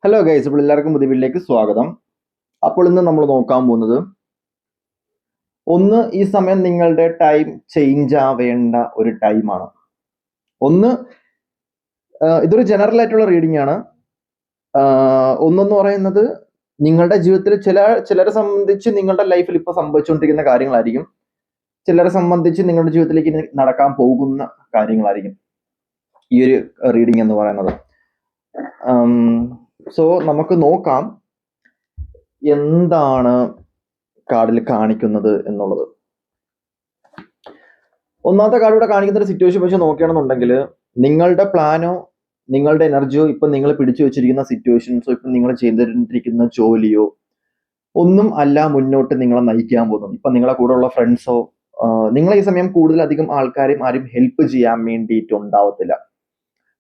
Hello guys, ഇപ്പോൾ എല്ലാവർക്കും പുതിയ വീട്ടിലേക്ക് സ്വാഗതം. അപ്പോൾ ഇന്ന് നമ്മൾ നോക്കാൻ പോകുന്നത്, ഒന്ന്, ഈ സമയം നിങ്ങളുടെ ടൈം ചേഞ്ച് ആവേണ്ട ഒരു ടൈമാണ്. ഒന്ന്, ഇതൊരു ജനറൽ ആയിട്ടുള്ള റീഡിംഗ് ആണ്. ഒന്നെന്ന് പറയുന്നത്, നിങ്ങളുടെ ജീവിതത്തിൽ ചിലരെ സംബന്ധിച്ച് നിങ്ങളുടെ ലൈഫിൽ ഇപ്പോൾ സംഭവിച്ചുകൊണ്ടിരിക്കുന്ന കാര്യങ്ങളായിരിക്കും. ചിലരെ സംബന്ധിച്ച് നിങ്ങളുടെ ജീവിതത്തിലേക്ക് ഇനി നടക്കാൻ പോകുന്ന കാര്യങ്ങളായിരിക്കും ഈ ഒരു റീഡിംഗ് എന്ന് പറയുന്നത്. സോ നമുക്ക് നോക്കാം എന്താണ് കാർഡിൽ കാണിക്കുന്നത് എന്നുള്ളത്. ഒന്നാമത്തെ കാർഡ് ഇവിടെ കാണിക്കുന്ന ഒരു സിറ്റുവേഷൻ വെച്ച് നോക്കുകയാണെന്നുണ്ടെങ്കിൽ, നിങ്ങളുടെ പ്ലാനോ നിങ്ങളുടെ എനർജിയോ ഇപ്പം നിങ്ങൾ പിടിച്ചു വെച്ചിരിക്കുന്ന സിറ്റുവേഷൻസോ ഇപ്പം നിങ്ങൾ ചെയ്തിരിക്കുന്ന ജോലിയോ ഒന്നും അല്ല മുന്നോട്ട് നിങ്ങളെ നയിക്കാൻ പോകുന്നത്. ഇപ്പം നിങ്ങളെ കൂടെയുള്ള ഫ്രണ്ട്സോ നിങ്ങളെ ഈ സമയം കൂടുതലധികം ആൾക്കാരെയും ആരും ഹെൽപ്പ് ചെയ്യാൻ വേണ്ടിയിട്ടുണ്ടാവത്തില്ല.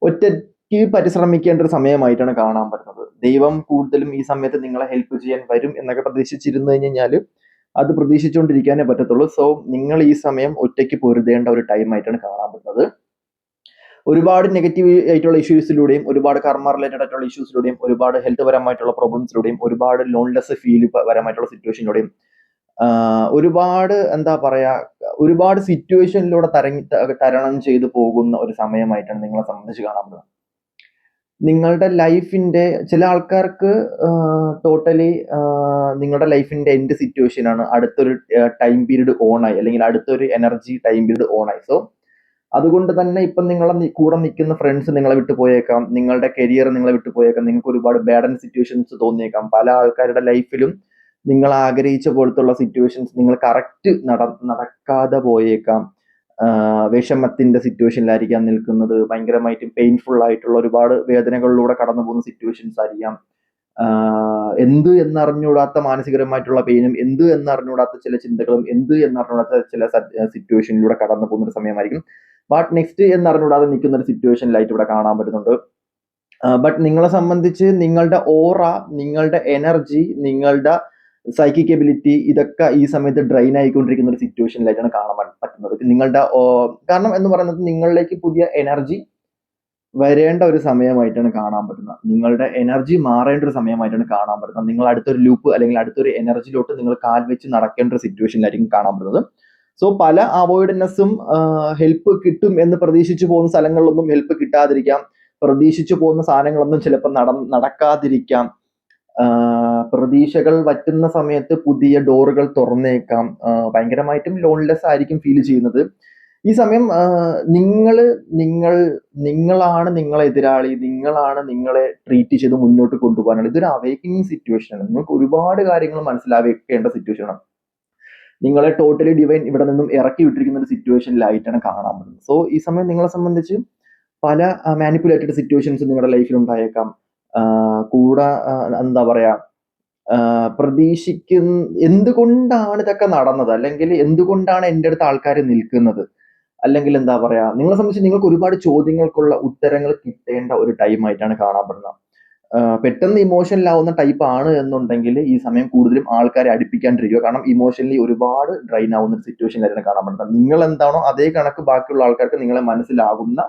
ഒറ്റയ്ക്ക് പരിശ്രമിക്കേണ്ട ഒരു സമയമായിട്ടാണ് കാണാൻ പറ്റുന്നത്. ദൈവം കൂടുതലും ഈ സമയത്ത് നിങ്ങളെ ഹെൽപ്പ് ചെയ്യാൻ വരും എന്നൊക്കെ പ്രതീക്ഷിച്ചിരുന്നു കഴിഞ്ഞാൽ അത് പ്രതീക്ഷിച്ചുകൊണ്ടിരിക്കാനേ പറ്റത്തുള്ളൂ. സോ നിങ്ങൾ ഈ സമയം ഒറ്റയ്ക്ക് പൊരുതേണ്ട ഒരു ടൈം ആയിട്ടാണ് കാണാൻ പറ്റുന്നത്. ഒരുപാട് നെഗറ്റീവ് ആയിട്ടുള്ള ഇഷ്യൂസിലൂടെയും, ഒരുപാട് കർമ്മ റിലേറ്റഡ് ആയിട്ടുള്ള ഇഷ്യൂസിലൂടെയും, ഒരുപാട് ഹെൽത്ത് പരമായിട്ടുള്ള പ്രോബ്ലംസിലൂടെയും, ഒരുപാട് ലോൺലെസ് ഫീൽ പരമായിട്ടുള്ള സിറ്റുവേഷനിലൂടെയും, ഒരുപാട് എന്താ പറയാ, ഒരുപാട് സിറ്റുവേഷനിലൂടെ തരണം ചെയ്തു പോകുന്ന ഒരു സമയമായിട്ടാണ് നിങ്ങളെ സംബന്ധിച്ച് കാണാൻ പറ്റുന്നത്. നിങ്ങളുടെ ലൈഫിന്റെ ചില ആൾക്കാർക്ക് ടോട്ടലി നിങ്ങളുടെ ലൈഫിന്റെ എൻഡ് സിറ്റുവേഷൻ ആണ് അടുത്തൊരു ടൈം പീരീഡ് ഓണായി, അല്ലെങ്കിൽ അടുത്തൊരു എനർജി ടൈം പീരീഡ് ഓണായി. സോ അതുകൊണ്ട് തന്നെ ഇപ്പം നിങ്ങളെ കൂടെ നിൽക്കുന്ന ഫ്രണ്ട്സ് നിങ്ങളെ വിട്ടു പോയേക്കാം, നിങ്ങളുടെ കരിയർ നിങ്ങളെ വിട്ടു പോയേക്കാം, നിങ്ങൾക്ക് ഒരുപാട് ബാഡ് ആൻഡ് സിറ്റുവേഷൻസ് തോന്നിയേക്കാം. പല ആൾക്കാരുടെ ലൈഫിലും നിങ്ങൾ ആഗ്രഹിച്ച പോലത്തുള്ള സിറ്റുവേഷൻസ് നിങ്ങൾ കറക്റ്റ് നടക്കാതെ പോയേക്കാം. വിഷമത്തിന്റെ സിറ്റുവേഷനിലായിരിക്കാം നിൽക്കുന്നത്, ഭയങ്കരമായിട്ട് പെയിൻഫുൾ ആയിട്ടുള്ള ഒരുപാട് വേദനകളിലൂടെ കടന്നു പോകുന്ന സിറ്റുവേഷൻസ് ആയിരിക്കാം. എന്ത് എന്നറിഞ്ഞൂടാത്ത മാനസികരമായിട്ടുള്ള പെയിനും, എന്ത് എന്നറിഞ്ഞൂടാത്ത ചില ചിന്തകളും, എന്ത് എന്നറിഞ്ഞൂടാത്ത ചില സിറ്റുവേഷനിലൂടെ കടന്നു പോകുന്ന ഒരു സമയമായിരിക്കും. ബട്ട് നെക്സ്റ്റ് എന്നറിഞ്ഞൂടാതെ നിൽക്കുന്ന ഒരു സിറ്റുവേഷനിലായിട്ട് ഇവിടെ കാണാൻ പറ്റുന്നുണ്ട്. ബട്ട് നിങ്ങളെ സംബന്ധിച്ച് നിങ്ങളുടെ ഓറ, നിങ്ങളുടെ എനർജി, നിങ്ങളുടെ സൈക്കിക് എബിലിറ്റി, ഇതൊക്കെ ഈ സമയത്ത് ഡ്രെയിൻ ആയിക്കൊണ്ടിരിക്കുന്ന ഒരു സിറ്റുവേഷനിലായിട്ടാണ് കാണാൻ പറ്റുന്നത്. നിങ്ങളുടെ കാരണം എന്ന് പറയുന്നത്, നിങ്ങളിലേക്ക് പുതിയ എനർജി വരേണ്ട ഒരു സമയമായിട്ടാണ് കാണാൻ പറ്റുന്നത്. നിങ്ങളുടെ എനർജി മാറേണ്ട ഒരു സമയമായിട്ടാണ് കാണാൻ പറ്റുന്നത്. നിങ്ങൾ അടുത്തൊരു ലൂപ്പ് അല്ലെങ്കിൽ അടുത്തൊരു എനർജിയിലോട്ട് നിങ്ങൾ കാൽ വെച്ച് നടക്കേണ്ട ഒരു സിറ്റുവേഷനിലായിരിക്കും കാണാൻ പറ്റുന്നത്. സോ പല അവോയ്ഡ്നെസ്സും ഹെൽപ്പ് കിട്ടും എന്ന് പ്രതീക്ഷിച്ചു പോകുന്ന സ്ഥലങ്ങളിലൊന്നും ഹെൽപ്പ് കിട്ടാതിരിക്കാം. പ്രതീക്ഷിച്ചു പോകുന്ന സാധനങ്ങളൊന്നും ചിലപ്പോൾ നടക്കാതിരിക്കാം. പ്രതീക്ഷകൾ വറ്റുന്ന സമയത്ത് പുതിയ ഡോറുകൾ തുറന്നേക്കാം. ഭയങ്കരമായിട്ടും ലോൺലെസ് ആയിരിക്കും ഫീൽ ചെയ്യുന്നത് ഈ സമയം. നിങ്ങളാണ് നിങ്ങളെ എതിരാളി, നിങ്ങളാണ് നിങ്ങളെ ട്രീറ്റ് ചെയ്ത് മുന്നോട്ട് കൊണ്ടുപോകാനാണ്. ഇതൊരു അവേക്കിംഗ് സിറ്റുവേഷൻ ആണ്. നിങ്ങൾക്ക് ഒരുപാട് കാര്യങ്ങൾ മനസ്സിലാവേണ്ട സിറ്റുവേഷൻ ആണ്. നിങ്ങളെ ടോട്ടലി ഡിവൈൻ ഇവിടെ നിന്നും ഇറക്കി വിട്ടിരിക്കുന്ന ഒരു സിറ്റുവേഷനിലായിട്ടാണ് കാണാൻ പറ്റുന്നത്. സോ ഈ സമയം നിങ്ങളെ സംബന്ധിച്ച് പല മാനിപ്പുലേറ്റഡ് സിറ്റുവേഷൻസ് നിങ്ങളുടെ ലൈഫിൽ ഉണ്ടായേക്കാം. കൂടെ എന്താ പറയാ, എന്തുകൊണ്ടാണ് ഇതൊക്കെ നടന്നത്, അല്ലെങ്കിൽ എന്തുകൊണ്ടാണ് എൻ്റെ അടുത്ത് ആൾക്കാർ നിൽക്കുന്നത്, അല്ലെങ്കിൽ എന്താ പറയാ, നിങ്ങളെ സംബന്ധിച്ച് നിങ്ങൾക്ക് ഒരുപാട് ചോദ്യങ്ങൾക്കുള്ള ഉത്തരങ്ങൾ കിട്ടേണ്ട ഒരു ടൈം ആയിട്ടാണ് കാണാൻ പറ്റുന്നത്. പെട്ടെന്ന് ഇമോഷണലാവുന്ന ടൈപ്പ് ആണ് എന്നുണ്ടെങ്കിൽ ഈ സമയം കൂടുതലും ആൾക്കാരെ അടുപ്പിക്കാണ്ടിരിക്കുക. കാരണം ഇമോഷണലി ഒരുപാട് ഡ്രെയിൻ ആവുന്ന ഒരു സിറ്റുവേഷനിലായിരുന്നു കാണാൻ പറ്റുന്നത്. നിങ്ങൾ എന്താണോ അതേ കണക്ക് ബാക്കിയുള്ള ആൾക്കാർക്ക് നിങ്ങളെ മനസ്സിലാകുന്ന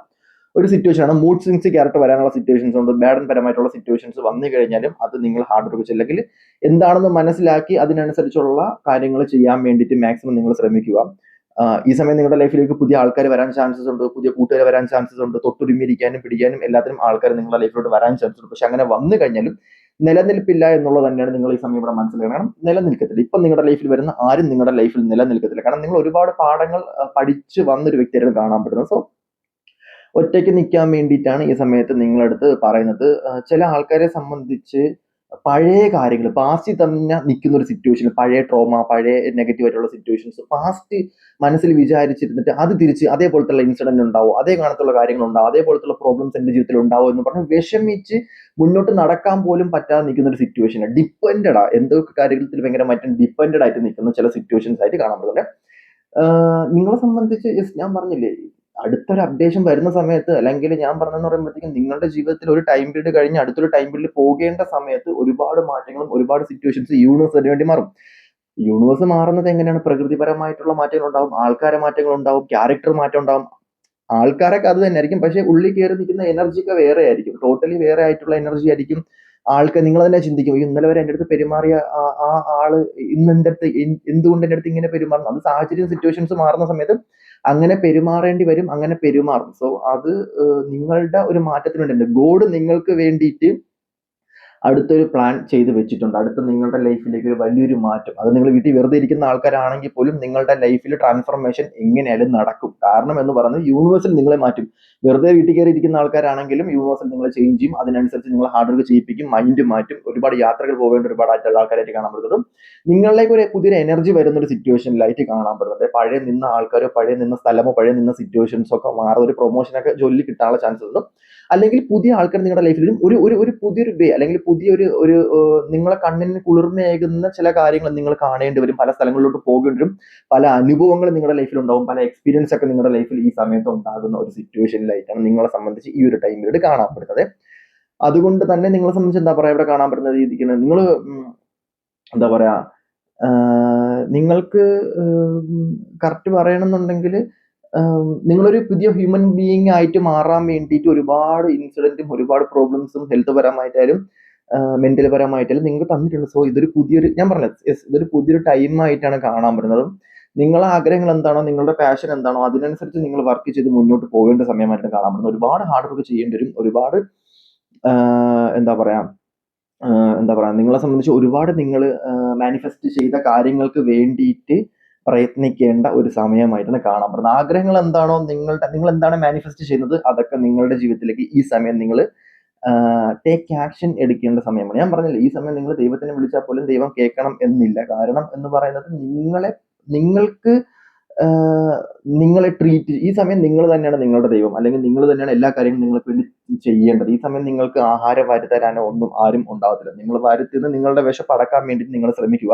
ഒരു സിറ്റുവേഷൻ ആണ്. മൂഡ് സ്വിങ്സ് ക്യാരക്ടർ വരാനുള്ള സിറ്റുവേഷൻസ് ഉണ്ട്. ബാഡൻ പരമായിട്ടുള്ള സിറ്റുവേഷൻസ് വന്നു കഴിഞ്ഞാലും അത് നിങ്ങൾ ഹാർഡ് വർക്ക് അല്ലെങ്കിൽ എന്താണെന്ന് മനസ്സിലാക്കി അതിനനുസരിച്ചുള്ള കാര്യങ്ങൾ ചെയ്യാൻ വേണ്ടിയിട്ട് മാക്സിമം നിങ്ങൾ ശ്രമിക്കുക. ഈ സമയം നിങ്ങളുടെ ലൈഫിലേക്ക് പുതിയ ആൾക്കാർ വരാൻ ചാൻസസ് ഉണ്ട്, പുതിയ കൂട്ടുകാർ വരാൻ ചാൻസസ് ഉണ്ട്. തൊട്ടുരുമ്മിരിക്കാനും പിടിക്കാനും എല്ലാത്തിനും ആൾക്കാർ നിങ്ങളുടെ ലൈഫിലോട്ട് വരാൻ ചാൻസസ് ഉണ്ട്. പക്ഷെ അങ്ങനെ വന്നു കഴിഞ്ഞാലും നിലനിൽപ്പില്ല എന്നുള്ളത് തന്നെയാണ് നിങ്ങൾ ഈ സമയം ഇവിടെ മനസ്സിലാക്കണം. കാരണം നിലനിൽക്കത്തില്ല. ഇപ്പം നിങ്ങളുടെ ലൈഫിൽ വരുന്ന ആരും നിങ്ങളുടെ ലൈഫിൽ നിലനിൽക്കത്തില്ല. കാരണം നിങ്ങൾ ഒരുപാട് പാഠങ്ങൾ പഠിച്ച് വന്നൊരു വ്യക്തിയായിട്ട് കാണാൻ പറ്റുന്നത്. സോ ഒറ്റയ്ക്ക് നിൽക്കാൻ വേണ്ടിയിട്ടാണ് ഈ സമയത്ത് നിങ്ങളടുത്ത് പറയുന്നത്. ചില ആൾക്കാരെ സംബന്ധിച്ച് പഴയ കാര്യങ്ങൾ, പാസ്റ്റിൽ തന്നെ നിൽക്കുന്ന ഒരു സിറ്റുവേഷൻ, പഴയ ട്രോമ, പഴയ നെഗറ്റീവ് ആയിട്ടുള്ള സിറ്റുവേഷൻസ് പാസ്റ്റ് മനസ്സിൽ വിചാരിച്ചിരുന്നിട്ട് അത് തിരിച്ച് അതേപോലത്തുള്ള ഇൻസിഡന്റ് ഉണ്ടാവും, അതേ കാണത്തുള്ള കാര്യങ്ങൾ ഉണ്ടാവും, അതേപോലത്തുള്ള പ്രോബ്ലംസ് എൻ്റെ ജീവിതത്തിൽ ഉണ്ടാവും എന്ന് പറഞ്ഞ് വിഷമിച്ച് മുന്നോട്ട് നടക്കാൻ പോലും പറ്റാതെ നിൽക്കുന്ന ഒരു സിറ്റുവേഷൻ, ഡിപ്പെൻഡഡാ എന്തൊക്കെ കാര്യത്തിൽ ഭയങ്കരമായിട്ടും ഡിപ്പെൻഡഡ് ആയിട്ട് നിൽക്കുന്ന ചില സിറ്റുവേഷൻസ് ആയിട്ട് കാണാൻ പറ്റുന്നത്. നിങ്ങളെ സംബന്ധിച്ച് ഞാൻ പറഞ്ഞില്ലേ, അടുത്തൊരു അപ്ഡേഷൻ വരുന്ന സമയത്ത്, അല്ലെങ്കിൽ ഞാൻ പറഞ്ഞെന്ന് പറയുമ്പോഴത്തേക്കും നിങ്ങളുടെ ജീവിതത്തിൽ ഒരു ടൈം പീരീഡ് കഴിഞ്ഞ് അടുത്തൊരു ടൈം പീരീഡിൽ പോകേണ്ട സമയത്ത് ഒരുപാട് മാറ്റങ്ങളും ഒരുപാട് സിറ്റുവേഷൻസ് യൂണിവേഴ്സ് അതിന് വേണ്ടി മാറും. യൂണിവേഴ്സ് മാറുന്നത് എങ്ങനെയാണ്? പ്രകൃതിപരമായിട്ടുള്ള മാറ്റങ്ങൾ ഉണ്ടാവും, ആൾക്കാരെ മാറ്റങ്ങൾ ഉണ്ടാവും, ക്യാരക്ടർ മാറ്റം ഉണ്ടാവും. ആൾക്കാരൊക്കെ അത് തന്നെ ആയിരിക്കും, പക്ഷെ ഉള്ളിൽ കയറി നിൽക്കുന്ന എനർജി ഒക്കെ വേറെ ആയിരിക്കും. ടോട്ടലി വേറെ ആയിട്ടുള്ള എനർജി ആയിരിക്കും ആൾക്ക് നിങ്ങൾ തന്നെ ചിന്തിക്കും, ഇന്നലെ വരെ എൻ്റെ അടുത്ത് പെരുമാറിയ ആ ആള് ഇന്ന് എൻ്റെ അടുത്ത് എന്തുകൊണ്ട് എൻ്റെ അടുത്ത് ഇങ്ങനെ പെരുമാറുന്നു? അത് സാഹചര്യം സിറ്റുവേഷൻസ് മാറുന്ന സമയത്ത് അങ്ങനെ പെരുമാറേണ്ടി വരും, അങ്ങനെ പെരുമാറും. സോ അത് നിങ്ങളുടെ ഒരു മാറ്റത്തിന് വേണ്ടി ഗോഡ് നിങ്ങൾക്ക് വേണ്ടിയിട്ട് അടുത്തൊരു പ്ലാൻ ചെയ്ത് വെച്ചിട്ടുണ്ട്. അടുത്ത നിങ്ങളുടെ ലൈഫിലേക്ക് ഒരു വലിയൊരു മാറ്റം. അത് നിങ്ങൾ വീട്ടിൽ വെറുതെ ഇരിക്കുന്ന ആൾക്കാരാണെങ്കിൽ പോലും നിങ്ങളുടെ ലൈഫിൽ ട്രാൻസ്ഫർമേഷൻ എങ്ങനെയായാലും നടക്കും. കാരണം എന്ന് പറയുന്നത് യൂണിവേഴ്സിൽ നിങ്ങളെ മാറ്റും. വെറുതെ വീട്ടിൽ കയറി ഇരിക്കുന്ന ആൾക്കാരാണെങ്കിലും യൂണിവേഴ്സിൽ നിങ്ങളെ ചേഞ്ച് ചെയ്യും. അതിനനുസരിച്ച് നിങ്ങൾ ഹാർഡ് വർക്ക് ചെയ്യിപ്പിക്കും, മൈൻഡ് മാറ്റും. ഒരുപാട് യാത്രകൾ പോകേണ്ട ഒരുപാട് ആൾക്കാരായിട്ട് കാണാൻ പറ്റുന്നുണ്ട്. നിങ്ങളിലേക്ക് ഒരു പുതിയൊരു എനർജി വരുന്ന ഒരു സിറ്റുവേഷനിലായിട്ട് കാണാൻ പറ്റുന്നുണ്ട്. പഴയ നിന്ന ആൾക്കാരോ പഴയ നിന്ന സ്ഥലമോ പഴയ നിന്ന സിറ്റുവേഷൻസോ ഒക്കെ മാറുന്ന ഒരു പ്രൊമോഷനൊക്കെ ജോലി കിട്ടാനുള്ള ചാൻസസ് ഉണ്ട്. അല്ലെങ്കിൽ പുതിയ ആൾക്കാർ നിങ്ങളുടെ ലൈഫിലും ഒരു പുതിയൊരു വേ അല്ലെങ്കിൽ പുതിയൊരു നിങ്ങളെ കണ്ണിന് കുളിർമയേകുന്ന ചില കാര്യങ്ങൾ നിങ്ങൾ കാണേണ്ടി വരും. പല സ്ഥലങ്ങളിലോട്ട് പോകേണ്ടി വരും. പല അനുഭവങ്ങൾ നിങ്ങളുടെ ലൈഫിൽ ഉണ്ടാവും. പല എക്സ്പീരിയൻസ് ഒക്കെ നിങ്ങളുടെ ലൈഫിൽ ഈ സമയത്ത് ഉണ്ടാകുന്ന ഒരു സിറ്റുവേഷനിലായിട്ടാണ് നിങ്ങളെ സംബന്ധിച്ച് ഈ ഒരു ടൈമിൽ കാണാൻ പറ്റുന്നത്. അതുകൊണ്ട് തന്നെ നിങ്ങളെ സംബന്ധിച്ച് എന്താ പറയാ ഇവിടെ കാണാൻ പറ്റുന്ന രീതിക്ക് നിങ്ങൾ എന്താ പറയാ നിങ്ങൾക്ക് കറക്റ്റ് പറയണമെന്നുണ്ടെങ്കിൽ നിങ്ങളൊരു പുതിയ ഹ്യൂമൻ ബീയിങ് ആയിട്ട് മാറാൻ വേണ്ടിയിട്ട് ഒരുപാട് ഇൻസിഡന്റും ഒരുപാട് പ്രോബ്ലംസും ഹെൽത്ത് പരമായിട്ടായാലും മെന്റൽ പരമായിട്ടായാലും നിങ്ങൾക്ക് തന്നിട്ടുണ്ട്. സോ ഇതൊരു പുതിയൊരു ഞാൻ പറഞ്ഞത് ഇതൊരു പുതിയൊരു ടൈം ആയിട്ടാണ് കാണാൻ പറ്റുന്നത്. നിങ്ങളെ ആഗ്രഹങ്ങൾ എന്താണോ നിങ്ങളുടെ പാഷൻ എന്താണോ അതിനനുസരിച്ച് നിങ്ങൾ വർക്ക് ചെയ്ത് മുന്നോട്ട് പോകേണ്ട സമയമായിട്ട് കാണാൻ പറ്റുന്നത്. ഒരുപാട് ഹാർഡ് വർക്ക് ചെയ്യേണ്ടി വരും. ഒരുപാട് എന്താ പറയാ നിങ്ങളെ സംബന്ധിച്ച് ഒരുപാട് നിങ്ങൾ മാനിഫെസ്റ്റ് ചെയ്ത കാര്യങ്ങൾക്ക് വേണ്ടിയിട്ട് പ്രയത്നിക്കേണ്ട ഒരു സമയമായിട്ടാണ് കാണാൻ പറ്റുന്നത്. ആഗ്രഹങ്ങൾ എന്താണോ നിങ്ങൾ എന്താണ് മാനിഫെസ്റ്റ് ചെയ്യുന്നത് അതൊക്കെ നിങ്ങളുടെ ജീവിതത്തിലേക്ക് ഈ സമയം നിങ്ങൾ ടേക്ക് ആക്ഷൻ എടുക്കേണ്ട സമയമാണ്. ഞാൻ പറഞ്ഞില്ല ഈ സമയം നിങ്ങൾ ദൈവത്തിനെ വിളിച്ചാൽ പോലും ദൈവം കേൾക്കണം എന്നില്ല. കാരണം എന്ന് പറയുന്നത് നിങ്ങൾക്ക് നിങ്ങളെ ട്രീറ്റ് ഈ സമയം നിങ്ങൾ തന്നെയാണ് നിങ്ങളുടെ ദൈവം, അല്ലെങ്കിൽ നിങ്ങൾ തന്നെയാണ് എല്ലാ കാര്യങ്ങളും നിങ്ങൾക്ക് വേണ്ടി ചെയ്യേണ്ടത്. ഈ സമയം നിങ്ങൾക്ക് ആഹാരം വാരിത്തരാനോ ഒന്നും ആരും ഉണ്ടാവത്തില്ല. നിങ്ങൾ വാരിത്തിന്ന് നിങ്ങളുടെ വിശപ്പ് അടക്കാൻ വേണ്ടിയിട്ട് നിങ്ങൾ ശ്രമിക്കുക.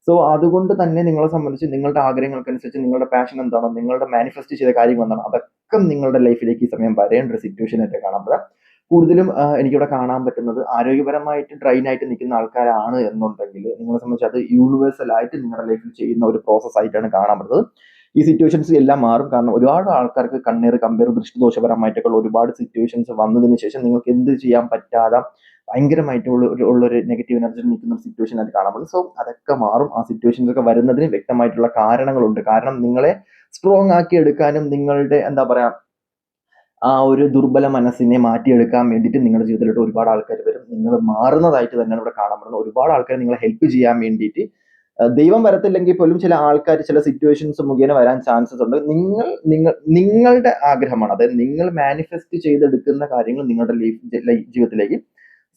സോ അതുകൊണ്ട് തന്നെ നിങ്ങളെ സംബന്ധിച്ച് നിങ്ങളുടെ ആഗ്രഹങ്ങൾക്കനുസരിച്ച് നിങ്ങളുടെ പാഷൻ എന്താണോ നിങ്ങളുടെ മാനിഫെസ്റ്റ് ചെയ്ത കാര്യങ്ങൾ എന്താണോ അതൊക്കെ നിങ്ങളുടെ ലൈഫിലേക്ക് ഈ സമയം വരേണ്ട ഒരു സിറ്റുവേഷൻ ആയിട്ട് കാണാൻ പറ്റുക. കൂടുതലും എനിക്കിവിടെ കാണാൻ പറ്റുന്നത് ആരോഗ്യപരമായിട്ട് ഡ്രൈൻ ആയിട്ട് നിൽക്കുന്ന ആൾക്കാരാണ് എന്നുണ്ടെങ്കിൽ നിങ്ങളെ സംബന്ധിച്ച് അത് യൂണിവേഴ്സൽ ആയിട്ട് നിങ്ങളുടെ ലൈഫിൽ ചെയ്യുന്ന ഒരു പ്രോസസ് ആയിട്ടാണ് കാണാൻ പറ്റുന്നത്. ഈ സിറ്റുവേഷൻസ് എല്ലാം മാറും. കാരണം ഒരുപാട് ആൾക്കാർക്ക് കണ്ണീർ കമ്പയർ ദൃഷ്ടിദോഷപരമായിട്ടൊക്കെ ഒരുപാട് സിറ്റുവേഷൻസ് വന്നതിന് ശേഷം നിങ്ങൾക്ക് എന്ത് ചെയ്യാൻ പറ്റാതെ ഭയങ്കരമായിട്ട് ഉള്ളൊരു നെഗറ്റീവ് എനർജി നിൽക്കുന്ന സിറ്റുവേഷൻ ആയിട്ട് കാണാൻ പറ്റും. സോ അതൊക്കെ മാറും. ആ സിറ്റുവേഷൻസ് ഒക്കെ വരുന്നതിന് വ്യക്തമായിട്ടുള്ള കാരണങ്ങളുണ്ട്. കാരണം നിങ്ങളെ സ്ട്രോങ് ആക്കി എടുക്കാനും നിങ്ങളുടെ എന്താ പറയാ ആ ഒരു ദുർബല മനസ്സിനെ മാറ്റിയെടുക്കാൻ വേണ്ടിയിട്ട് നിങ്ങളുടെ ജീവിതത്തിലോട്ട് ഒരുപാട് ആൾക്കാർ വരും. നിങ്ങൾ മാറുന്നതായിട്ട് തന്നെയാണ് ഇവിടെ കാണാൻ പറ്റുന്നത്. ഒരുപാട് ആൾക്കാർ നിങ്ങളെ ഹെൽപ്പ് ചെയ്യാൻ വേണ്ടിയിട്ട് ദൈവം വരത്തില്ലെങ്കിൽ പോലും ചില ആൾക്കാർ ചില സിറ്റുവേഷൻസ് മുഖേന വരാൻ ചാൻസസ് ഉണ്ട്. നിങ്ങളുടെ ആഗ്രഹമാണ്, അതായത് നിങ്ങൾ മാനിഫെസ്റ്റ് ചെയ്തെടുക്കുന്ന കാര്യങ്ങൾ നിങ്ങളുടെ ജീവിതത്തിലേക്ക്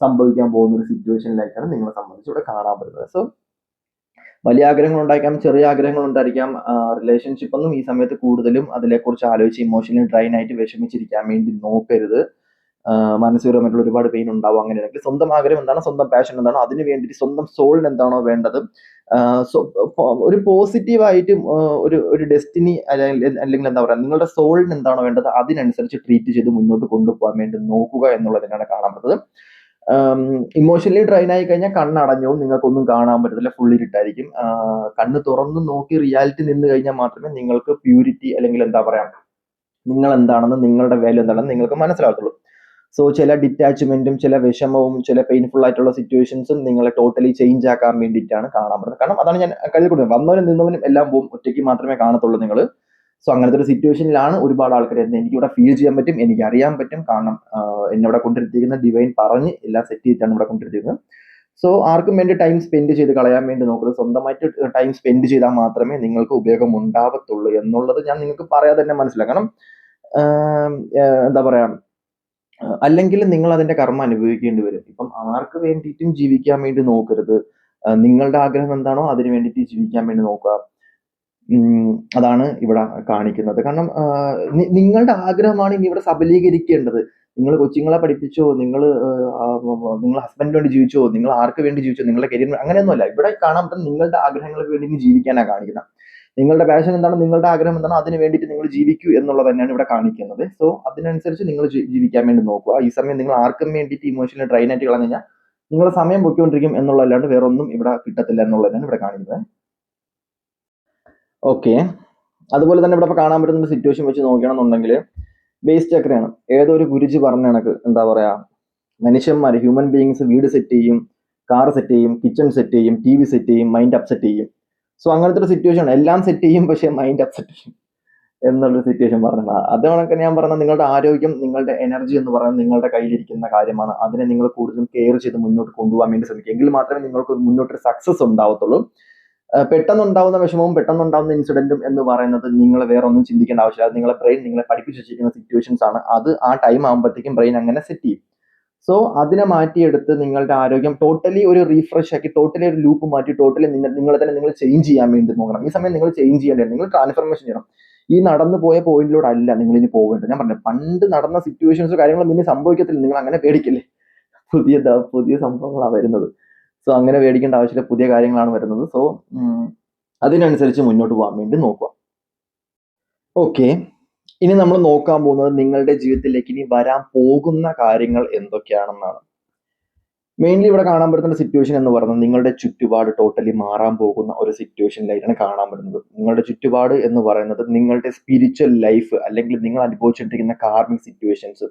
സംഭവിക്കാൻ പോകുന്ന ഒരു സിറ്റുവേഷനിലേക്കാണ് നിങ്ങളെ സംബന്ധിച്ച് ഇവിടെ കാണാൻ പറ്റുന്നത്. സോ വലിയ ആഗ്രഹങ്ങൾ ഉണ്ടായിരിക്കാം, ചെറിയ ആഗ്രഹങ്ങൾ ഉണ്ടായിരിക്കാം. റിലേഷൻഷിപ്പ് ഒന്നും ഈ സമയത്ത് കൂടുതലും അതിനെക്കുറിച്ച് ആലോചിച്ച് ഇമോഷണലി ഡ്രൈൻ ആയിട്ട് വിഷമിച്ചിരിക്കാൻ വേണ്ടി നോക്കരുത്. മാനസികപരമായിട്ടുള്ള ഒരുപാട് പെയിൻ ഉണ്ടാവും. അങ്ങനെയാണെങ്കിൽ സ്വന്തം ആഗ്രഹം എന്താണോ സ്വന്തം പാഷൻ എന്താണോ അതിന് വേണ്ടിയിട്ട് സ്വന്തം സോളിന് എന്താണോ വേണ്ടത് ഒരു പോസിറ്റീവായിട്ട് ഒരു ഡെസ്റ്റിനി അല്ലെങ്കിൽ എന്താ പറയുക നിങ്ങളുടെ സോളിന് എന്താണോ വേണ്ടത് അതിനനുസരിച്ച് ട്രീറ്റ് ചെയ്ത് മുന്നോട്ട് കൊണ്ടുപോകാൻ വേണ്ടി നോക്കുക എന്നുള്ളതിനാണ് കാണാൻ പറ്റുന്നത്. ഇമോഷണലി ഡ്രൈൻ ആയി കഴിഞ്ഞാൽ കണ്ണടഞ്ഞോ നിങ്ങൾക്കൊന്നും കാണാൻ പറ്റത്തില്ല, ഫുൾ ഇരുട്ടായിരിക്കും. കണ്ണ് തുറന്ന് നോക്കി റിയാലിറ്റി നിന്ന് കഴിഞ്ഞാൽ മാത്രമേ നിങ്ങൾക്ക് പ്യൂരിറ്റി അല്ലെങ്കിൽ എന്താ പറയാ നിങ്ങൾ എന്താണെന്ന് നിങ്ങളുടെ വാല്യൂ എന്താണെന്ന് നിങ്ങൾക്ക് മനസ്സിലാകത്തുള്ളൂ. സോ ചില ഡിറ്റാച്ച്മെന്റും ചില വിഷമവും ചില പെയിൻഫുൾ ആയിട്ടുള്ള സിറ്റുവേഷൻസും നിങ്ങളെ ടോട്ടലി ചേഞ്ച് ആക്കാൻ വേണ്ടിയിട്ടാണ് കാണാൻ പറ്റുന്നത്. കാരണം അതാണ് ഞാൻ കരുതി കൊടുക്കുന്നത്, വന്നവനും നിന്നവനും എല്ലാം പോകും, ഒറ്റയ്ക്ക് മാത്രമേ കാണത്തുള്ളൂ നിങ്ങൾ. സോ അങ്ങനത്തെ ഒരു സിറ്റുവേഷനിലാണ് ഒരുപാട് ആൾക്കാർ എനിക്കിവിടെ ഫീൽ ചെയ്യാൻ പറ്റും, എനിക്ക് അറിയാൻ പറ്റും. കാരണം എന്നെ ഇവിടെ കൊണ്ടിരുത്തിയിരിക്കുന്ന ഡിവൈൻ പറഞ്ഞ് എല്ലാം സെറ്റ് ചെയ്തിട്ടാണ് ഇവിടെ കൊണ്ടിരുത്തിയിരിക്കുന്നത്. സോ ആർക്കും വേണ്ടി ടൈം സ്പെൻഡ് ചെയ്ത് കളയാൻ വേണ്ടി നോക്കുന്നത്, സ്വന്തമായിട്ട് ടൈം സ്പെൻഡ് ചെയ്താൽ മാത്രമേ നിങ്ങൾക്ക് ഉപയോഗം ഉണ്ടാവത്തുള്ളൂ എന്നുള്ളത് ഞാൻ നിങ്ങൾക്ക് പറയാതെ തന്നെ മനസ്സിലാക്കാം. കാരണം എന്താ പറയാ അല്ലെങ്കിൽ നിങ്ങൾ അതിന്റെ കർമ്മ അനുഭവിക്കേണ്ടി വരും. ഇപ്പം ആർക്ക് വേണ്ടിയിട്ടും ജീവിക്കാൻ വേണ്ടി നോക്കരുത്. നിങ്ങളുടെ ആഗ്രഹം എന്താണോ അതിന് വേണ്ടിയിട്ട് ജീവിക്കാൻ വേണ്ടി നോക്കുക. അതാണ് ഇവിടെ കാണിക്കുന്നത്. കാരണം നിങ്ങളുടെ ആഗ്രഹമാണ് ഇനി ഇവിടെ സബലീകരിക്കേണ്ടത്. നിങ്ങൾ കൊച്ചുങ്ങളെ പഠിപ്പിച്ചോ, നിങ്ങൾ ഹസ്ബൻഡിന് വേണ്ടി ജീവിച്ചോ, നിങ്ങൾ ആർക്ക് വേണ്ടി ജീവിച്ചോ, നിങ്ങളുടെ കരിയർ അങ്ങനെയൊന്നുമല്ല. ഇവിടെ കാണാൻ പറ്റുന്നത് നിങ്ങളുടെ ആഗ്രഹങ്ങൾക്ക് വേണ്ടി ജീവിക്കാനാണ് കാണിക്കുന്നത്. നിങ്ങളുടെ പാഷൻ എന്താണോ നിങ്ങളുടെ ആഗ്രഹം എന്താണോ അതിന് വേണ്ടിയിട്ട് നിങ്ങൾ ജീവിക്കൂ എന്നുള്ളത് തന്നെയാണ് ഇവിടെ കാണിക്കുന്നത്. സോ അതിനനുസരിച്ച് നിങ്ങൾ ജീവിക്കാൻ വേണ്ടി നോക്കുക. ഈ സമയം നിങ്ങൾ ആർക്കും വേണ്ടിയിട്ട് ഇമോഷണൽ ഡ്രൈൻ ആയിട്ട് കളഞ്ഞു കഴിഞ്ഞാൽ നിങ്ങളുടെ സമയം പൊയ്ക്കൊണ്ടിരിക്കും എന്നുള്ളതല്ലാണ്ട് വേറെ ഒന്നും ഇവിടെ കിട്ടത്തില്ല എന്നുള്ളതാണ് ഇവിടെ കാണിക്കുന്നത്. ഓക്കെ, അതുപോലെ തന്നെ ഇവിടെ കാണാൻ പറ്റുന്ന സിറ്റുവേഷൻ വെച്ച് നോക്കുകയാണെന്നുണ്ടെങ്കിൽ ബേസ് ചക്രയാണ്. ഏതോ ഒരു ഗുരുജി പറഞ്ഞ കണക്ക് എന്താ പറയാ മനുഷ്യന്മാർ ഹ്യൂമൻ ബീയിങ്സ് വീട് സെറ്റ് ചെയ്യും, കാർ സെറ്റ് ചെയ്യും, കിച്ചൺ സെറ്റ് ചെയ്യും, TV സെറ്റ് ചെയ്യും, മൈൻഡ് അപ്സെറ്റ് ചെയ്യും. സോ അങ്ങനത്തെ ഒരു സിറ്റുവേഷൻ എല്ലാം സെറ്റ് ചെയ്യും, പക്ഷേ മൈൻഡ് അപ്സെറ്റ് ചെയ്യും എന്നുള്ളൊരു സിറ്റുവേഷൻ പറഞ്ഞത്. അതുകൊണ്ടൊക്കെ ഞാൻ പറഞ്ഞ നിങ്ങളുടെ ആരോഗ്യം, നിങ്ങളുടെ എനർജി എന്ന് പറയുന്നത് നിങ്ങളുടെ കയ്യിലിരിക്കുന്ന കാര്യമാണ്. അതിനെ നിങ്ങൾ കൂടുതലും കെയർ ചെയ്ത് മുന്നോട്ട് കൊണ്ടുപോകാൻ വേണ്ടി ശ്രമിക്കുക. എങ്കിൽ മാത്രമേ നിങ്ങൾക്ക് മുന്നോട്ടൊരു സക്സസ് ഉണ്ടാവത്തുള്ളൂ. പെട്ടെന്നുണ്ടാവുന്ന വിഷമവും പെട്ടെന്നുണ്ടാവുന്ന ഇൻസിഡന്റും എന്ന് പറയുന്നത് നിങ്ങൾ വേറെ ഒന്നും ചിന്തിക്കേണ്ട ആവശ്യമില്ല. അത് നിങ്ങളെ ബ്രെയിൻ നിങ്ങളെ പഠിപ്പിച്ച് വെച്ചിരിക്കുന്ന സിറ്റുവേഷൻസ് ആണ്. അത് ആ ടൈം ആകുമ്പോഴത്തേക്കും ബ്രെയിൻ അങ്ങനെ സെറ്റ് ചെയ്യും. സോ അതിനെ മാറ്റിയെടുത്ത് നിങ്ങളുടെ ആരോഗ്യം ടോട്ടലി ഒരു റീഫ്രഷ് ആക്കി, ടോട്ടലി ഒരു ലൂപ്പ് മാറ്റി, ടോട്ടലി നിങ്ങളെ തന്നെ നിങ്ങൾ ചേഞ്ച് ചെയ്യാൻ വേണ്ടി നോക്കണം. ഈ സമയം നിങ്ങൾ ചേഞ്ച് ചെയ്യേണ്ടത്, നിങ്ങൾ ട്രാൻസ്ഫർമേഷൻ ചെയ്യണം. ഈ നടന്നു പോയ പോയിന്റിലൂടെ അല്ല നിങ്ങൾ ഇനി പോകേണ്ടത്. ഞാൻ പറഞ്ഞു, പണ്ട് നടന്ന സിറ്റുവേഷൻസോ കാര്യങ്ങളൊന്നും ഇനി സംഭവിക്കത്തില്ല. നിങ്ങൾ അങ്ങനെ പേടിക്കില്ലേ, പുതിയ സംഭവങ്ങളാണ് വരുന്നത്. സോ അങ്ങനെ പേടിക്കേണ്ട ആവശ്യമില്ല, പുതിയ കാര്യങ്ങളാണ് വരുന്നത്. സോ അതിനനുസരിച്ച് മുന്നോട്ട് പോകാൻ വേണ്ടി നോക്കുക. ഓക്കെ, ഇനി നമ്മൾ നോക്കാൻ പോകുന്നത് നിങ്ങളുടെ ജീവിതത്തിലേക്ക് ഇനി വരാൻ പോകുന്ന കാര്യങ്ങൾ എന്തൊക്കെയാണെന്നാണ്. മെയിൻലി ഇവിടെ കാണാൻ പറ്റുന്ന സിറ്റുവേഷൻ എന്ന് പറയുന്നത് നിങ്ങളുടെ ചുറ്റുപാട് ടോട്ടലി മാറാൻ പോകുന്ന ഒരു സിറ്റുവേഷനിലായിട്ടാണ് കാണാൻ പറ്റുന്നത്. നിങ്ങളുടെ ചുറ്റുപാട് എന്ന് പറയുന്നത് നിങ്ങളുടെ സ്പിരിച്വൽ ലൈഫ്, അല്ലെങ്കിൽ നിങ്ങൾ അനുഭവിച്ചുകൊണ്ടിരിക്കുന്ന കാർമിക് സിറ്റുവേഷൻസ്,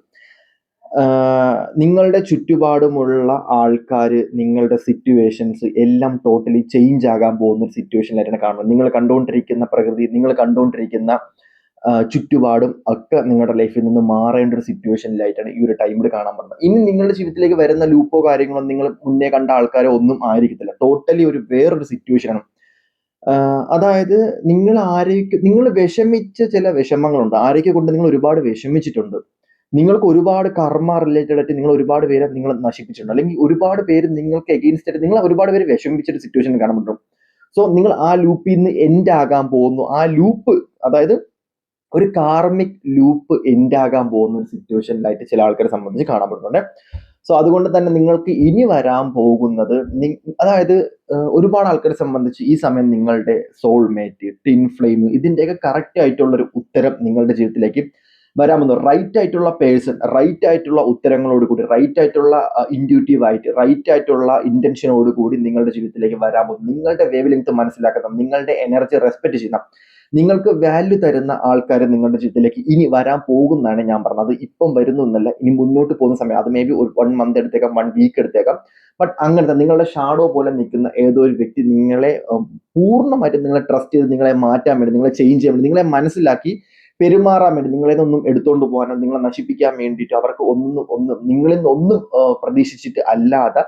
നിങ്ങളുടെ ചുറ്റുപാടുമുള്ള ആൾക്കാർ, നിങ്ങളുടെ സിറ്റുവേഷൻസ് എല്ലാം ടോട്ടലി ചേഞ്ച് ആകാൻ പോകുന്ന ഒരു സിറ്റുവേഷനിലായിട്ടാണ് കാണുന്നത്. നിങ്ങൾ കണ്ടുകൊണ്ടിരിക്കുന്ന പ്രകൃതി, നിങ്ങൾ കണ്ടുകൊണ്ടിരിക്കുന്ന ചുറ്റുപാടും ഒക്കെ നിങ്ങളുടെ ലൈഫിൽ നിന്ന് മാറേണ്ട ഒരു സിറ്റുവേഷനിലായിട്ടാണ് ഈ ഒരു ടൈമിൽ കാണാൻ പറ്റുന്നത്. ഇനി നിങ്ങളുടെ ജീവിതത്തിലേക്ക് വരുന്ന ലൂപ്പോ കാര്യങ്ങളോ നിങ്ങൾ മുന്നേ കണ്ട ആൾക്കാരോ ഒന്നും ആയിരിക്കത്തില്ല. ടോട്ടലി വേറൊരു സിറ്റുവേഷനാണ്. അതായത് നിങ്ങൾ വിഷമിച്ച ചില വിഷമങ്ങളുണ്ട്. ആരെയൊക്കെ കൊണ്ട് നിങ്ങൾ ഒരുപാട് വിഷമിച്ചിട്ടുണ്ട്. നിങ്ങൾക്ക് ഒരുപാട് കർമ്മ റിലേറ്റഡ് ആയിട്ട് നിങ്ങൾ ഒരുപാട് പേരെ നിങ്ങൾ നശിപ്പിച്ചിട്ടുണ്ട്, അല്ലെങ്കിൽ ഒരുപാട് പേര് നിങ്ങൾക്ക് എഗെയിൻസ്റ്റ് ആയിട്ട് നിങ്ങൾ ഒരുപാട് പേര് വിഷമിച്ചൊരു സിറ്റുവേഷൻ കാണാൻ പറ്റും. സോ നിങ്ങൾ ആ ലൂപ്പിൽ നിന്ന് എൻഡ് ആകാൻ പോകുന്നു. ആ ലൂപ്പ്, അതായത് ഒരു കാർമിക് ലൂപ്പ് എൻഡ് ആകാൻ പോകുന്ന ഒരു സിറ്റുവേഷനിലായിട്ട് ചില ആൾക്കാരെ സംബന്ധിച്ച് കാണാൻ പറ്റുന്നുണ്ട്. സോ അതുകൊണ്ട് തന്നെ നിങ്ങൾക്ക് ഇനി വരാൻ പോകുന്നത്, അതായത് ഒരുപാട് ആൾക്കാരെ സംബന്ധിച്ച് ഈ സമയം നിങ്ങളുടെ സോൾമേറ്റ്, ടിൻ ഫ്ലെയിം, ഇതിന്റെയൊക്കെ കറക്റ്റ് ആയിട്ടുള്ളൊരു ഉത്തരം നിങ്ങളുടെ ജീവിതത്തിലേക്ക് വരാമെന്ന്. റൈറ്റ് ആയിട്ടുള്ള പേഴ്സൺ, റൈറ്റ് ആയിട്ടുള്ള ഉത്തരങ്ങളോട് കൂടി, റൈറ്റ് ആയിട്ടുള്ള ഇൻഡ്യൂട്ടീവ് ആയിട്ട്, റൈറ്റ് ആയിട്ടുള്ള ഇന്റൻഷനോട് കൂടി നിങ്ങളുടെ ജീവിതത്തിലേക്ക് വരാമെന്ന്. നിങ്ങളുടെ വേവ് ലെങ്ത് മനസ്സിലാക്കുന്ന, നിങ്ങളുടെ എനർജി റെസ്പെക്ട് ചെയ്യുന്ന, നിങ്ങൾക്ക് വാല്യൂ തരുന്ന ആൾക്കാർ നിങ്ങളുടെ ജീവിതത്തിലേക്ക് ഇനി വരാൻ പോകുന്നതാണ് ഞാൻ പറഞ്ഞത്. ഇപ്പം വരുന്നു എന്നല്ല, ഇനി മുന്നോട്ട് പോകുന്ന സമയം, അത് മേ ബി ഒരു 1 മന്ത് എടുത്തേക്കാം, 1 വീക്ക് എടുത്തേക്കാം. ബട്ട് അങ്ങനത്തെ നിങ്ങളുടെ ഷാഡോ പോലെ നിൽക്കുന്ന ഏതോ ഒരു വ്യക്തി നിങ്ങളെ പൂർണ്ണമായിട്ടും നിങ്ങളെ ട്രസ്റ്റ് ചെയ്ത് നിങ്ങളെ മാറ്റാൻ വേണ്ടി, നിങ്ങളെ ചേഞ്ച് ചെയ്യാൻ വേണ്ടി, നിങ്ങളെ മനസ്സിലാക്കി പെരുമാറാൻ വേണ്ടി, നിങ്ങളെ ഒന്നും എടുത്തോണ്ട് പോകാനോ നിങ്ങളെ നശിപ്പിക്കാൻ വേണ്ടിയിട്ട് അവർക്ക് നിങ്ങളിൽ നിന്ന് ഒന്നും പ്രതീക്ഷിച്ചിട്ട് അല്ലാതെ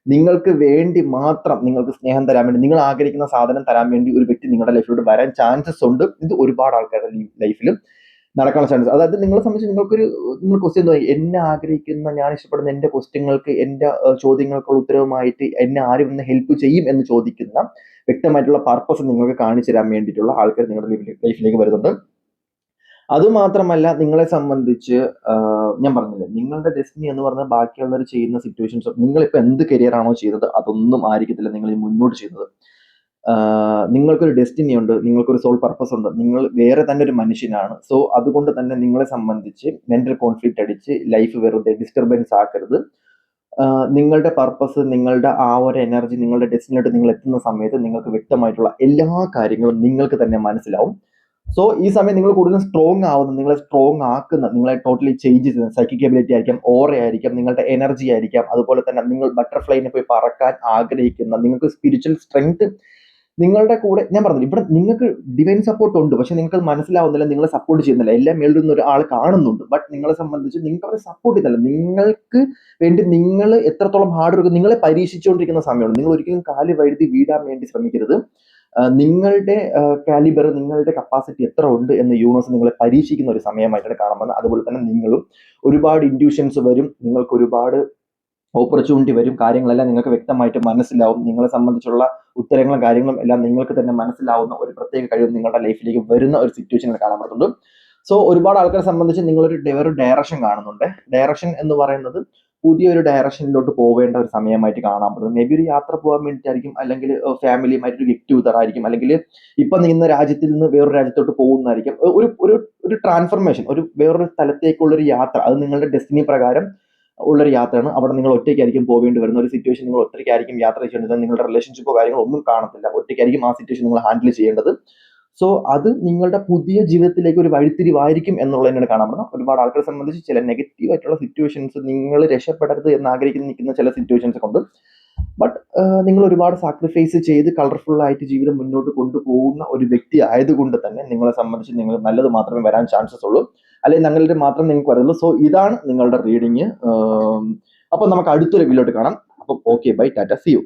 നിങ്ങൾക്ക് വേണ്ടി മാത്രം, നിങ്ങൾക്ക് സ്നേഹം തരാൻ വേണ്ടി, നിങ്ങൾ ആഗ്രഹിക്കുന്ന സാധനം തരാൻ വേണ്ടി ഒരു വ്യക്തി നിങ്ങളുടെ ലൈഫിലോട്ട് വരാൻ ചാൻസസ് ഉണ്ട്. ഇത് ഒരുപാട് ആൾക്കാരുടെ ലൈഫിലും നടക്കാനുള്ള ചാൻസസ്. അതായത് നിങ്ങളെ സംബന്ധിച്ച് നിങ്ങൾ ക്വസ്റ്റ്യൻ തോന്നി, എന്നെ ആഗ്രഹിക്കുന്ന, ഞാൻ ഇഷ്ടപ്പെടുന്ന എൻ്റെ ക്വസ്റ്റ്യങ്ങൾക്ക്, എൻ്റെ ചോദ്യങ്ങൾക്കുള്ള ഉത്തരവുമായിട്ട് എന്നെ ആരും ഒന്ന് ഹെൽപ്പ് ചെയ്യും എന്ന് ചോദിക്കുന്ന വ്യക്തമായിട്ടുള്ള പർപ്പസ് നിങ്ങൾക്ക് കാണിച്ചു തരാൻ വേണ്ടിയിട്ടുള്ള ആൾക്കാർ നിങ്ങളുടെ ലൈഫിലേക്ക് വരുന്നുണ്ട്. അതുമാത്രമല്ല, നിങ്ങളെ സംബന്ധിച്ച് ഞാൻ പറഞ്ഞില്ലേ, നിങ്ങളുടെ ഡെസ്റ്റിനി എന്ന് പറഞ്ഞാൽ ബാക്കിയുള്ളവർ ചെയ്യുന്ന സിറ്റുവേഷൻസ്, നിങ്ങളിപ്പോൾ എന്ത് കരിയർ ആണോ ചെയ്യുന്നത് അതൊന്നും ആയിരിക്കത്തില്ല നിങ്ങൾ മുന്നോട്ട് ചെയ്യുന്നത്. നിങ്ങൾക്കൊരു ഡെസ്റ്റിനി ഉണ്ട്, നിങ്ങൾക്കൊരു സോൾ പർപ്പസ് ഉണ്ട്, നിങ്ങൾ വേറെ തന്നെ ഒരു മനുഷ്യനാണ്. സോ അതുകൊണ്ട് തന്നെ നിങ്ങളെ സംബന്ധിച്ച് മെന്റൽ കോൺഫ്ലിക്റ്റ് അടിച്ച് ലൈഫ് വെറുതെ ഡിസ്റ്റർബൻസ് ആക്കരുത്. നിങ്ങളുടെ പർപ്പസ്, നിങ്ങളുടെ ആ ഒരു എനർജി, നിങ്ങളുടെ ഡെസ്റ്റിനിലോട്ട് നിങ്ങൾ എത്തുന്ന സമയത്ത് നിങ്ങൾക്ക് വ്യക്തമായിട്ടുള്ള എല്ലാ കാര്യങ്ങളും നിങ്ങൾക്ക് തന്നെ മനസ്സിലാവും. സോ ഈ സമയം നിങ്ങൾ കൂടുതലും സ്ട്രോങ് ആവുന്ന, നിങ്ങളെ സ്ട്രോങ് ആക്കുന്ന, നിങ്ങളെ ടോട്ടലി ചേഞ്ച് ചെയ്യുന്ന സൈക്കിക് എബിലിറ്റി ആയിരിക്കാം, ഓറ ആയിരിക്കാം, നിങ്ങളുടെ എനർജി ആയിരിക്കാം. അതുപോലെ തന്നെ നിങ്ങൾ ബട്ടർഫ്ലൈനെ പോയി പറക്കാൻ ആഗ്രഹിക്കുന്ന, നിങ്ങൾക്ക് സ്പിരിച്വൽ സ്ട്രെങ്ത് നിങ്ങളുടെ കൂടെ, ഞാൻ പറഞ്ഞു ഇവിടെ നിങ്ങൾക്ക് ഡിവൈൻ സപ്പോർട്ട് ഉണ്ട്, പക്ഷെ നിങ്ങൾക്ക് മനസ്സിലാവുന്നില്ല, നിങ്ങളെ സപ്പോർട്ട് ചെയ്യുന്നില്ല. എല്ലാം മേളിൽ നിന്ന് ഒരാൾ കാണുന്നുണ്ട്, ബട്ട് നിങ്ങളെ സംബന്ധിച്ച് നിങ്ങൾക്ക് അവരെ സപ്പോർട്ട് ചെയ്യുന്നില്ല. നിങ്ങൾക്ക് വേണ്ടി നിങ്ങൾ എത്രത്തോളം ഹാർഡ് വർക്ക്, നിങ്ങളെ പരീക്ഷിച്ചുകൊണ്ടിരിക്കുന്ന സമയമാണ്. നിങ്ങൾ ഒരിക്കലും കാല് വഴുതി വീഴാൻ വേണ്ടി ശ്രമിക്കരുത്. നിങ്ങളുടെ കാലിബർ, നിങ്ങളുടെ കപ്പാസിറ്റി എത്ര ഉണ്ട് എന്ന് യൂണിവേഴ്സ് നിങ്ങളെ പരീക്ഷിക്കുന്ന ഒരു സമയമായിട്ടാണ് കാണാൻ പോകുന്നത്. അതുപോലെ തന്നെ നിങ്ങളും ഒരുപാട് ഇൻഡ്യൂഷൻസ് വരും, നിങ്ങൾക്ക് ഒരുപാട് ഓപ്പർച്യൂണിറ്റി വരും, കാര്യങ്ങളെല്ലാം നിങ്ങൾക്ക് വ്യക്തമായിട്ട് മനസ്സിലാവും. നിങ്ങളെ സംബന്ധിച്ചുള്ള ഉത്തരങ്ങളും കാര്യങ്ങളും എല്ലാം നിങ്ങൾക്ക് തന്നെ മനസ്സിലാവുന്ന ഒരു പ്രത്യേക കഴിവ് നിങ്ങളുടെ ലൈഫിലേക്ക് വരുന്ന ഒരു സിറ്റുവേഷനിൽ കാണാൻ പറ്റുന്നുണ്ട്. സോ ഒരുപാട് ആൾക്കാരെ സംബന്ധിച്ച് നിങ്ങളൊരു ഡയറക്ഷൻ കാണുന്നുണ്ട്. ഡയറക്ഷൻ എന്ന് പറയുന്നത് പുതിയൊരു ഡയറക്ഷനിലോട്ട് പോവേണ്ട ഒരു സമയമായിട്ട് കാണാൻ പറ്റുന്നത്. മേ ബി ഒരു യാത്ര പോകാൻ വേണ്ടിയിട്ടായിരിക്കും, അല്ലെങ്കിൽ ഫാമിലിയുമായിട്ട് ഒരു ഗെറ്റ് ടുഗദർ ആയിരിക്കും, അല്ലെങ്കിൽ ഇപ്പൊ നിന്ന രാജ്യത്തിൽ നിന്ന് വേറൊരു രാജ്യത്തോട്ട് പോകുന്നതായിരിക്കും. ഒരു ട്രാൻസ്ഫർമേഷൻ, വേറൊരു സ്ഥലത്തേക്കുള്ള ഒരു യാത്ര, അത് നിങ്ങളുടെ ഡെസ്റ്റിനി പ്രകാരം ഉള്ളൊരു യാത്രയാണ്. അവിടെ നിങ്ങൾ ഒറ്റയ്ക്കായിരിക്കും പോവേണ്ടി വരുന്ന ഒരു സിറ്റുവേഷൻ, നിങ്ങൾ ഒറ്റയ്ക്കായിരിക്കും യാത്ര ചെയ്യേണ്ടത്. നിങ്ങളുടെ റിലേഷൻഷിപ്പോ കാര്യങ്ങളോ ഒന്നും കാണത്തില്ല, ഒറ്റയ്ക്കായിരിക്കും ആ സിറ്റുവേഷൻ നിങ്ങൾ ഹാൻഡിൽ ചെയ്യേണ്ടത്. സോ അത് നിങ്ങളുടെ പുതിയ ജീവിതത്തിലേക്ക് ഒരു വഴിത്തിരിവായിരിക്കും എന്നുള്ളതിനാണ് കാണാൻ പറ്റുന്നത്. ഒരുപാട് ആൾക്കാരെ സംബന്ധിച്ച് ചില നെഗറ്റീവ് ആയിട്ടുള്ള സിറ്റുവേഷൻസ്, നിങ്ങൾ രക്ഷപ്പെടരുത് എന്ന് ആഗ്രഹിക്കുന്ന നിൽക്കുന്ന ചില സിറ്റുവേഷൻസ് കൊണ്ട്, ബട്ട് നിങ്ങൾ ഒരുപാട് സാക്രിഫൈസ് ചെയ്ത് കളർഫുൾ ആയിട്ട് ജീവിതം മുന്നോട്ട് കൊണ്ടുപോകുന്ന ഒരു വ്യക്തി ആയതുകൊണ്ട് തന്നെ നിങ്ങളെ സംബന്ധിച്ച് നിങ്ങൾ നല്ലത് മാത്രമേ വരാൻ ചാൻസസ് ഉള്ളൂ, അല്ലെങ്കിൽ നല്ലത് മാത്രമേ നിങ്ങൾക്ക് വരുള്ളൂ. സോ ഇതാണ് നിങ്ങളുടെ റീഡിങ്. അപ്പോൾ നമുക്ക് അടുത്തൊരു വീഡിയോട്ട് കാണാം. അപ്പം okay, bye, tata, see U.